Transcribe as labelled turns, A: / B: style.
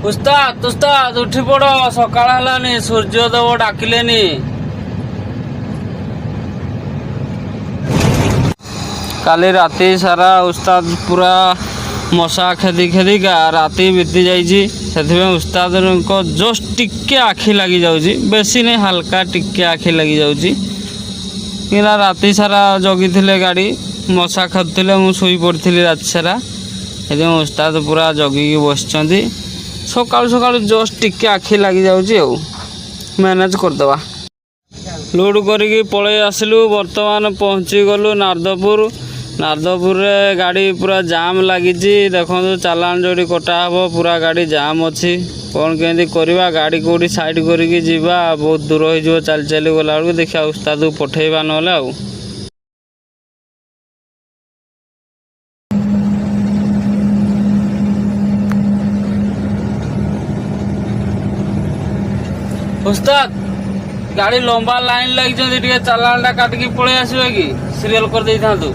A: उस्ताद उस्ताद उठी पड़ सकाळ हेलानी सूर्योदय डाकिलेनी। काली राति सारा उस्ताद पूरा मशा खेदी खेदिका राति बीती जाइए। उस्ताद को जस्ट टिके आखि लगी जाऊँगी, बेसी नहीं हल्का टिके आखि लगी जाऊँगी। किना राति सारा जगी थे गाड़ी मशा खेदुले मु शुई पड़ी राति सारा। ये उस्ताद पूरा जगिकी बस सकाल सकाल जस्ट टिके आखि लगी जाऊँगी। मैनेज करदे लोड करिकी पलि आसलु। बर्तमान पहुँची गलु नारदपुर। नारदपुर रे गाड़ी पूरा जाम लगी। देखो चालान जोड़ी कटा हे पूरा गाड़ी जाम अच्छी। कौन केमती करवा गाड़ी कौटी साइड करके जीवा बहुत दूर हो चल चली गला बेलू देखा उस्ताद को पठेबा नहले आउ। उस्ताद गाड़ी लंबा लाइन लगी चालान टा काटिकी पलि आसबे कि सीरियल कर दे था तू।